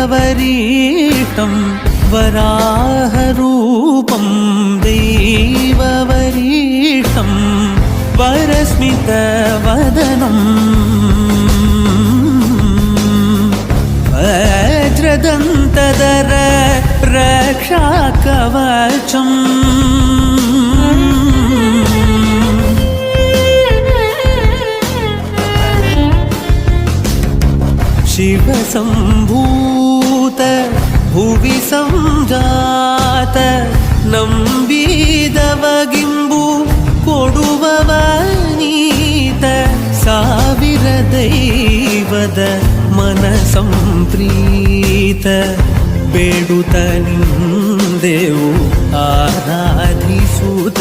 दैववरीतं वराहरूपं दैववरीतं वरस्मितवदनं वज्रदन्तधर रक्षाकवचम् शिवसम्भूत भुवि संजात ನಂಬಿದವಗಿಂಬು ಕೊಡುವವನೀತ ಸಾವಿರ ದೈವದ ಮನ ಸಂಪ್ರೀತ ಬೇಡುತ್ತ ನಿಂದೆವು ಆರಾಧಿಸುತ್ತ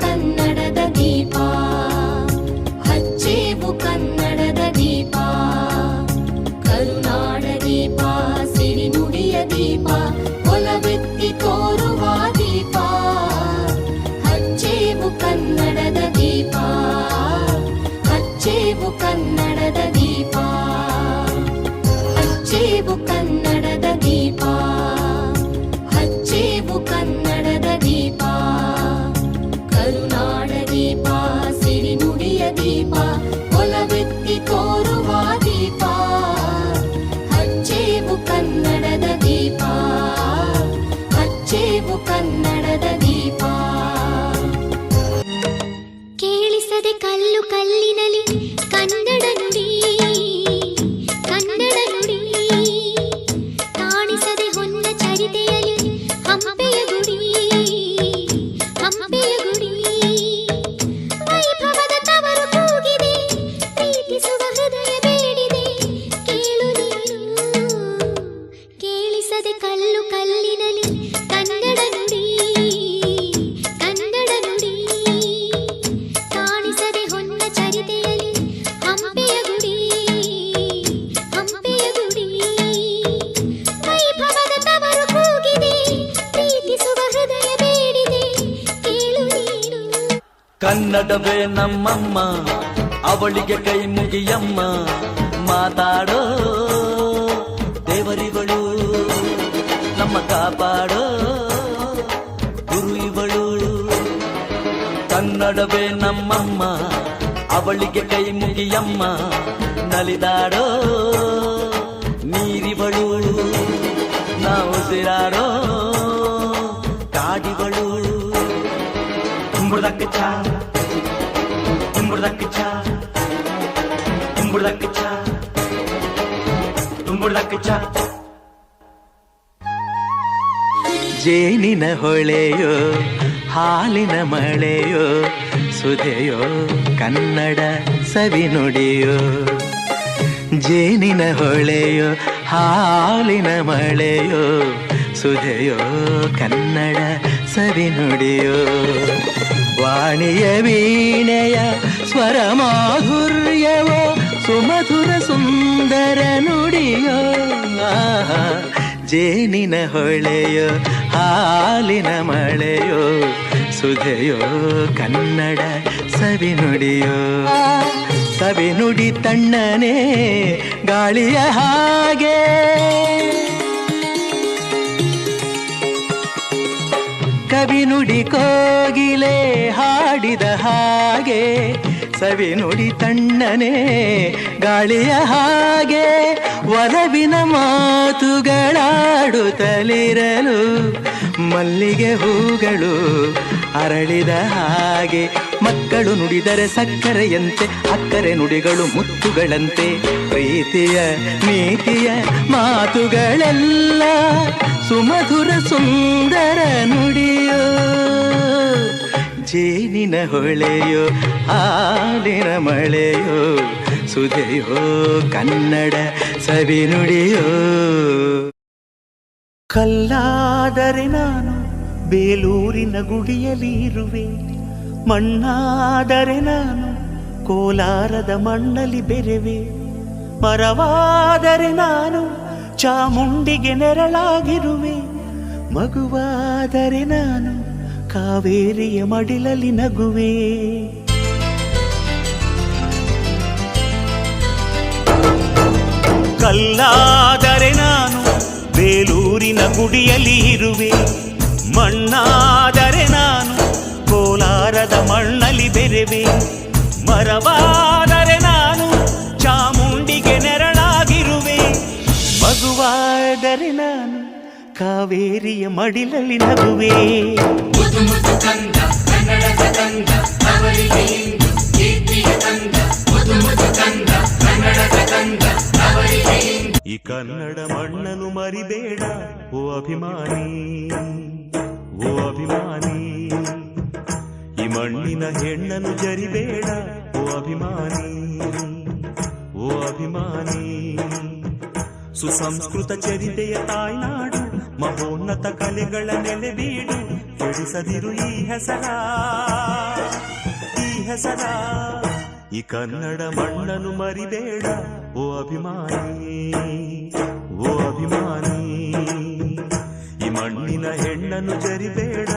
ಕನ್ನಡದ ದೀಪ ಹಚ್ಚೇವು ಕನ್ನಡದ ದೀಪ ಕರುನಾಡ ದೀಪ ಸಿರಿನುಡಿಯ ದೀಪ ಒಲವೆತ್ತಿ ತೋರುವ ದೀಪ ಹಚ್ಚೇವು ಕನ್ನಡದ ದೀಪ ಹಚ್ಚೇವು ಕನ್ನಡದ ದೀಪ ಹಚ್ಚೇವು ಕನ್ನಡದ ದೀಪ ಹಚ್ಚೇವು ಕನ್ನಡದ ದೀಪ ಕರುನಾಡ ದೀಪ ಸಿರಿನುಡಿಯ ದೀಪ ಒಲವೆತ್ತಿ ತೋರುವ ದೀಪ ಹಚ್ಚೇವು ಕನ್ನಡದ ದೀಪ ಹಚ್ಚೇವು ಕನ್ನಡದ ದೀಪ ಕೇಳಿಸದೆ ಕಲ್ಲು ಕಲ್ಲಿನಲಿ ಕನ್ನಡ ನುಡಿ ಕನ್ನಡ ನುಡಿ ಕಾಣಿಸದೆ ಹೊನ್ನ ಚರಿತೆಯಲಿ ಹಂಪೆಯ ಗುಡಿ ಹಂಪೆಯ ಗುಡಿ ವೈಭವದ ತವರು ಕೂಗಿದೆ ಪ್ರೀತಿಸುವ ಹೃದಯ ಬೇಡಿದೆ ಕೇಳು ನೀನು ಕೇಳಿಸದೆ ಕಲ್ಲು ಕಲ್ಲಿನಲಿ ಕನ್ನಡ ನುಡಿ ಕನ್ನಡ ನುಡಿ ಕಾಣಿಸದೆ ಹೊನ್ನ ಚರಿತೆಯಲಿ ಹಂಪೆಯ ಗುಡಿ ಹಂಪೆಯ ಗುಡಿ ವೈಭವದ ತವರು ಕೂಗಿದೆ ಪ್ರೀತಿಸುವ ಹೃದಯ ಬೇಡಿದೆ ಕೇಳು ನೀನು ಕನ್ನಡವೇ ನಮ್ಮಮ್ಮ ಅವಳಿಗೆ ಕೈ ಮುಗಿಯಮ್ಮ ಮಾತಾಡೋ ದೇವರಿಗಳು ನಮ್ಮ ಕಾಪಾಡೋ ಗುರು ಇವಳು ಕನ್ನಡವೇ ನಮ್ಮಮ್ಮ ಅವಳಿಗೆ ಕೈ ಮುಗಿಯಮ್ಮ ನಲಿದಾಡೋ ನೀರಿವಳು ನಾವು ಸಿರಾಡೋ ಕಾಡಿವಳು ತುಂಬುದಕ್ಕ ತುಂಬುದಕ್ಕ ತುಂಬುದಕ್ಕ ತುಂಬುದಕ್ಕ ಜೇನಿನ ಹೊಳೆಯೋ ಹಾಲಿನ ಮಳೆಯೋ ಸುಧೆಯೋ ಕನ್ನಡ ಸವಿನುಡಿಯೋ ಜೇನಿನ ಹೊಳೆಯೋ ಹಾಲಿನ ಮಳೆಯೋ ಸುಧೆಯೋ ಕನ್ನಡ ಸವಿನುಡಿಯೋ ವಾಣಿಯ ವೀಣೆಯ ಸ್ವರ ಮಾಧುರ್ಯವೋ ಸುಮಧುರ ಸುಂದರ ನುಡಿಯೋ ಜೇನಿನ ಹೊಳೆಯೋ ಹಾಲಿನ ಮಳೆಯೋ ಸುಧೆಯೋ ಕನ್ನಡ ಸವಿನುಡಿಯೋ ಸವಿನುಡಿ ತಣ್ಣನೆ ಗಾಳಿಯ ಹಾಗೆ ಕವಿನುಡಿ ಕೋಗಿಲೆ ಹಾಡಿದ ಹಾಗೆ ಸವಿನುಡಿ ತಣ್ಣನೆ ಗಾಳಿಯ ಹಾಗೆ ಒಲವಿನ ಮಾತುಗಳಾಡುತ್ತಲಿರಲು ಮಲ್ಲಿಗೆ ಹೂಗಳು ಅರಳಿದ ಹಾಗೆ ಮಕ್ಕಳು ನುಡಿದರೆ ಸಕ್ಕರೆಯಂತೆ ಅಕ್ಕರೆ ನುಡಿಗಳು ಮುತ್ತುಗಳಂತೆ ಪ್ರೀತಿಯ ನೀತಿಯ ಮಾತುಗಳೆಲ್ಲ ಸುಮಧುರ ಸುಂದರ ನುಡಿಯೋ ಜೇನಿನ ಹೊಳೆಯೋ ಹಾಲಿನ ಮಳೆಯೋ ಸುಧೆಯೋ ಕನ್ನಡ ಸವಿನುಡಿಯೋ. ಕಲ್ಲಾದರೆ ನಾನು ಬೇಲೂರಿನ ಗುಡಿಯಲ್ಲಿ ಇರುವೆ, ಮಣ್ಣಾದರೆ ನಾನು ಕೋಲಾರದ ಮಣ್ಣಲ್ಲಿ ಬೆರೆವೆ, ಮರವಾದರೆ ನಾನು ಚಾಮುಂಡಿಗೆ ನೆರಳಾಗಿರುವೆ, ಮಗುವಾದರೆ ನಾನು ಕಾವೇರಿಯ ಮಡಿಲಲ್ಲಿ ನಗುವೆ. ಕಲ್ಲಾದರೆ ನಾನು ಬೇಲೂರಿನ ಗುಡಿಯಲ್ಲಿ ಇರುವೆ, ಮಣ್ಣಾದರೆ ನಾನು ಕೋಲಾರದ ಮಣ್ಣಲ್ಲಿ ಬೆರೆವೆ, ಮರವಾದರೆ ನಾನು ಚಾಮುಂಡಿಗೆ ನೆರಳಾಗಿರುವೆ, ಮಗುವಾದರೆ ನಾನು ಕಾವೇರಿಯ ಮಡಿಲಲ್ಲಿ ನಗುವೆ. ಈ ಕನ್ನಡ ಮಣ್ಣನ್ನು ಮರಿಬೇಡ ಓ ಅಭಿಮಾನಿ, ಓ ಅಭಿಮಾನಿ. ಈ ಮಣ್ಣಿನ ಹೆಣ್ಣನ್ನು ಜರಿಬೇಡ ಓ ಅಭಿಮಾನಿ, ಓ ಅಭಿಮಾನಿ. ಸುಸಂಸ್ಕೃತ ಚರಿತೆಯ ತಾಯ್ನಾಡು, ಮಹೋನ್ನತ ಕಲೆಗಳ ನೆಲೆಬೀಡು, ಕೆಡಿಸದಿರು ಈ ಹೆಸರ, ಈ ಹೆಸರ. ಈ ಕನ್ನಡ ಮಣ್ಣನ್ನು ಮರಿಬೇಡ ಓ ಅಭಿಮಾನಿ, ಓ ಅಭಿಮಾನಿ. ಈ ಮಣ್ಣಿನ ಹೆಣ್ಣನ್ನು ಜರಿಬೇಡ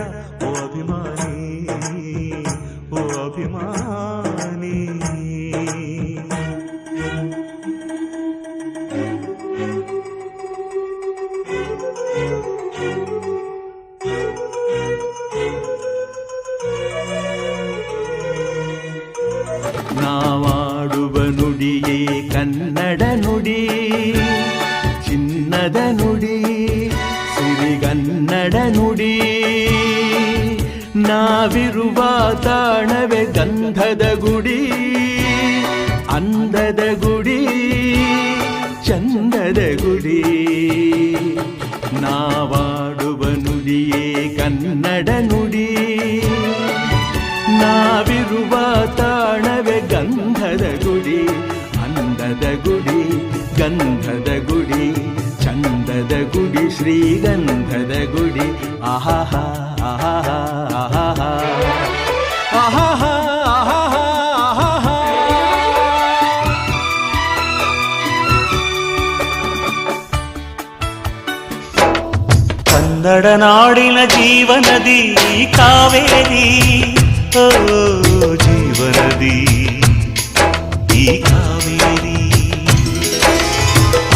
ಓ ಅಭಿಮಾನಿ, ಓ ಅಭಿಮಾನಿ. ನಾವಾಡುವ ನುಡಿಯೇ ಕನ್ನಡ ನುಡಿ, ಚಿನ್ನದ ನುಡಿ, ಸಿರಿಗನ್ನಡ ನುಡಿ. ನಾವಿರುವ ತಾಣವೇ ಗಂಧದ ಗುಡಿ, ಅಂದದ ಗುಡಿ, ಚಂದದ ಗುಡಿ. ನಾವಾಡುವ ನುಡಿಯೇ ಕನ್ನಡ ನುಡಿ, ನಾವಿರುವ ತಾಣವೇ ಗಂಧದ ಗುಡಿ, ಅಂದದ ಗುಡಿ, ಗಂಧದ ಗುಡಿ, ಚಂದದ ಗುಡಿ, ಶ್ರೀಗಂಧದ ಗುಡಿ. ಆಹಾಹಾ ಆಹಾಹಾ ಆಹಾಹಾ ಆಹಾಹಾ ಆಹಾಹಾ. ಕನ್ನಡ ನಾಡಿನ ಜೀವನದಿ ಕಾವೇರಿ, ಓ ಜೀವನದಿ ಈ ಕಾವೇರಿ.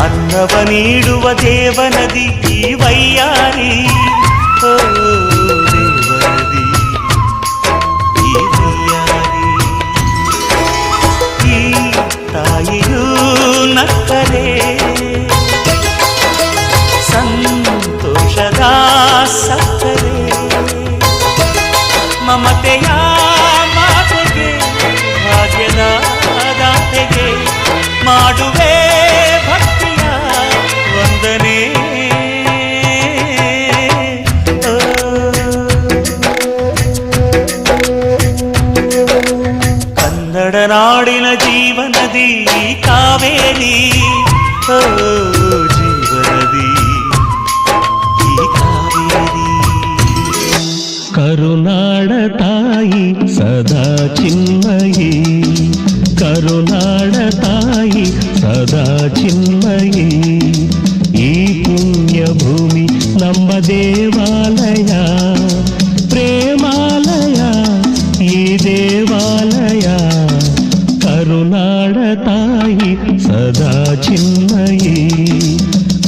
ಅನ್ನವ ನೀಡುವ ದೇವನದಿ ಈ ವೈಯಾರಿ, ಓ ದೇವನದಿ ಈ ವೈಯಾರಿ. ಈ ತಾಯಿಯೂ ನಕ್ಕರೆ ಸಂತೋಷದ ಸಕ್ಕರೆ, ಮಮತೆಯ ಮಾತೆಗೆ ಭಾಗ್ಯದ ದಾತೆಗೆ ಮಾಡುವೆ ಭಕ್ತಿಯ ವಂದನೆ. ಕನ್ನಡ ನಾಡಿನ ಜೀವನದಿ ಕಾವೇರಿ, ಓ ಜೀವನದಿ ಈ ಕಾವೇರಿ. ಕರುನಾಡ ತಾಯಿ ಸದಾ ಚಿನ್ಮಯಿ, ಕರುನಾಡ ತಾಯಿ ಸದಾ ಚಿನ್ಮಯಿ. ಈ ಪುಣ್ಯ ಭೂಮಿ ನಮ್ಮ ದೇವಾಲಯ, ಪ್ರೇಮಾಲಯ ಈ ದೇವಾಲಯ. ಕರುನಾಡ ತಾಯಿ ಸದಾ ಚಿನ್ಮಯಿ,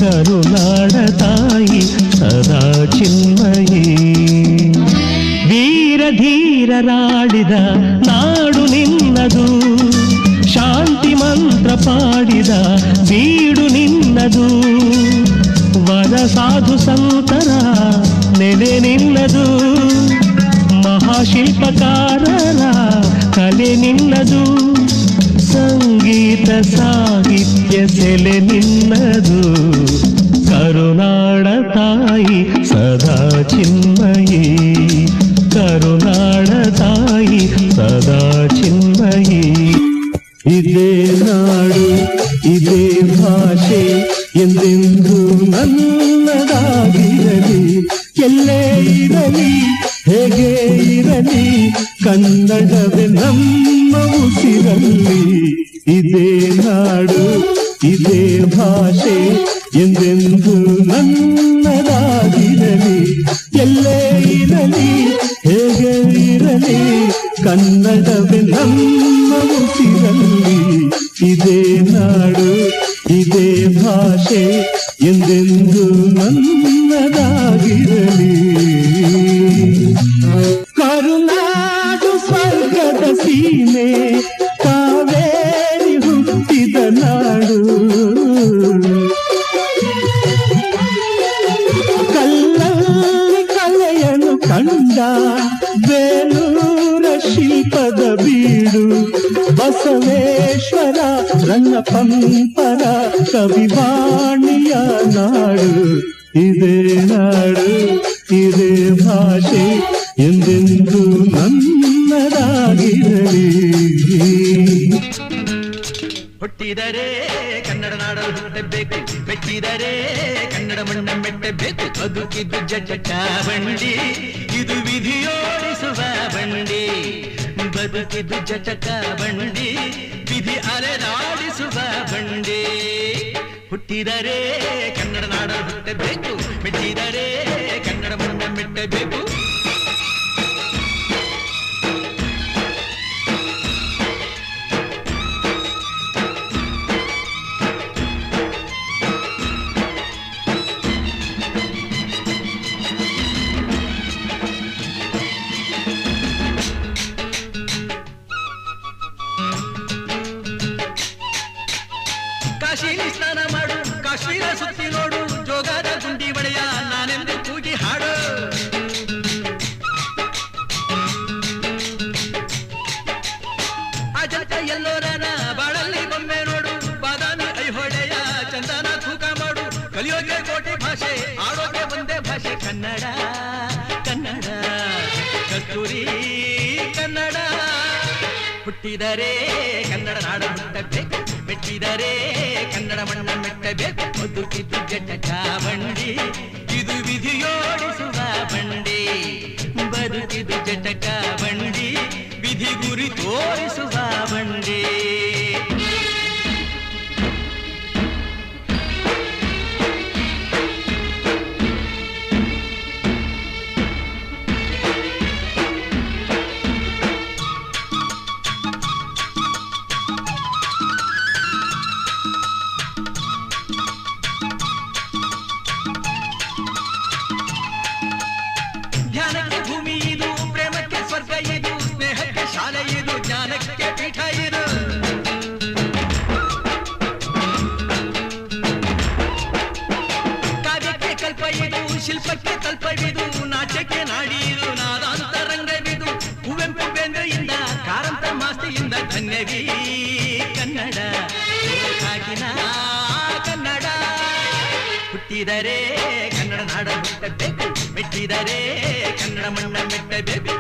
ಕರುನಾಡ ತಾಯಿ ಸದಾ ಚಿನ್ಮಯಿ. ವೀರ ಧೀರರಾಡಿದ ನಾಡು ನಿನ್ನದು, ಶಾಂತಿ ಮಂತ್ರ ಪಾಡಿದ ಬೀಡು ನಿನ್ನದು. ವರ ಸಾಧು ಸಂತರ ನೆಲೆ ನಿನ್ನದು, ಮಹಾಶಿಲ್ಪಕಾರರ ಕಲೆ ನಿನ್ನದು. ಸಂಗೀತ ಸಾಹಿತ್ಯ ಸೆಲೆ ನಿನ್ನದು. ಕರುನಾಡ ತಾಯಿ ಸದಾ ಚಿನ್ಮಯಿ, ಕರುನಾಡ ಸದಾ ಚಿನ್ಮಯಿ. ಇದೇ ನಾಡು ಇದೇ ಭಾಷೆ ಎಂದೆಂದು ನನ್ನದಾಗಿರಲಿ. ಎಲ್ಲೇ ಇರಲಿ ಹೇಗೆ ಇರಲಿ ಕನ್ನಡವೇ ನಮ್ಮ ಉಸಿರಲ್ಲಿ. ಇದೇ ನಾಡು ಇದೇ ಭಾಷೆ ಎಂದೆಂದು ನನ್ನದಾಗಿರಲಿ. ಎಲ್ಲೇ ಇರಲಿ ಹೇಗೆ ಇರಲಿ ಕನ್ನಡವೇ ನಮ್ಮ ಉಸಿರಲ್ಲಿ. ಇದೇ ನಾಡು ಇದೇ ಭಾಷೆ ಎಂದೆಂದು ನನ್ನದಾಗಿರಲಿ. ಕರುನಾಡು ಸ್ವರ್ಗದ ಸೀಮೆ ಕಾವೇರಿ ಹುಟ್ಟಿದ ನಾಡು. ಕಲ್ಲಲ್ಲಿ ಕಲೆಯನ್ನು ಕಂಡ ಬೇಲೂರ ಶಿಲ್ಪದ ಬೀಡು. ಬಸವೇಶ್ವರ ರಂಗಪಂಪರ ಕವಿವಾಣಿಯ ನಾಡು. ಇದೇ ನಾಡು ಇದೇ ಭಾಷೆ ಎಂದೆಂದು ನನ್ನದಾಗಿರಲಿ. ಹುಟ್ಟಿದರೆ ಕನ್ನಡ ನಾಡಲು ಹುಟ್ಟಬೇಕು, ಮೆಟ್ಟಿದರೆ ಕನ್ನಡ ಮಣ್ಣ ಮೆಟ್ಟಬೇಕು. ಬದುಕಿದ್ದು ಜಟ ಬಂಡಿ, ಇದು ವಿಧಿಯೋಡಿಸುವ ಬಂಡಿ. ಬದುಕಿದ್ದು ಜಟಕ ಬಂಡಿ, ವಿಧಿ ಅಲೆದಾಡಿಸುವ ಬಂಡಿ. ಹುಟ್ಟಿದರೆ ಕನ್ನಡ ನಾಡಲು ಹುಟ್ಟಬೇಕು, ಮೆಟ್ಟಿದರೆ ಕನ್ನಡ ಮಣ್ಣ ಮೆಟ್ಟಬೇಕು. ಕಾಶಿಲಿ ಸ್ನಾನ ಮಾಡು, ಕಾಶ್ಮೀರ ಸುತ್ತಿ ನೋಡು, ಜೋಗದ ಗುಂಡಿ ಬಳೆಯ ನಾನೆಂದು ಕೂಗಿ ಹಾಡು. ಅಜಂತ ಎಲ್ಲೋರನ ಬಾಳಲ್ಲಿ ಬೊಮ್ಮೆ ನೋಡು, ಬಾದಾಮಿ ಐಹೊಳೆಯ ಚಂದನ ತೂಕ ಮಾಡು. ಕಲಿಯೋಕೆ ಕೋಟಿ ಭಾಷೆ, ಆಡೋಕೆ ಒಂದೇ ಭಾಷೆ ಕನ್ನಡ. ಕನ್ನಡ ಕಸ್ತೂರಿ ಕನ್ನಡ. ಹುಟ್ಟಿದರೆ ಕನ್ನಡ ನಾಡು ಹುಟ್ಟಬೇಕು, ಮೆಟ್ಟಿದರೆ ಕನ್ನಡ ಮಣ್ಣ ಮೆಟ್ಟಬೇಕು. ಬದುಕಿದ್ದು ಜಟಕ ಬಂಡಿ, ಇದು ವಿಧಿಯೋಡಿಸುವ ಬಂಡಿ. ಬದುಕಿದ್ದು ಜಟಕ ಬಂಡಿ, ವಿಧಿ ಗುರಿ ತೋರಿಸುವ ಬಂಡಿ. ಧ್ಯಾನಕ್ಕೆ ಭೂಮಿ ಇದು, ಪ್ರೇಮಕ್ಕೆ ಸ್ವರ್ಗ ಇದು, ಸ್ನೇಹಕ್ಕೆ ಶಾಲೆ ಇದು, ಜ್ಞಾನಕ್ಕೆ ಪೀಠ ಇದು. ಕಾವ್ಯಕ್ಕೆ ಕಲ್ಪ ಇದು, ಶಿಲ್ಪಕ್ಕೆ ಕಲ್ಪವಿದು, ನಾಟ್ಯಕ್ಕೆ ನಾಡಿ ಇದು, ನಾದಾಂತರಂಗವಿದು. ಕುವೆಂಪು ಬೇಂದ್ರೆಯಿಂದ ಕಾರಂತ ಮಾಸ್ತಿಯಿಂದ ಧನ್ಯವೀ ಕನ್ನಡ. ಕಾಗಿನ ಕನ್ನಡ. ಹುಟ್ಟಿದರೆ ಕನ್ನಡ ನಾಡ ಹುಟ್ಟಬೇಕು, ಮೆಟ್ಟಿದರೆ ಕನ್ನಡ ಮಣ್ಣ ಮೆಟ್ಟಬೇಕು.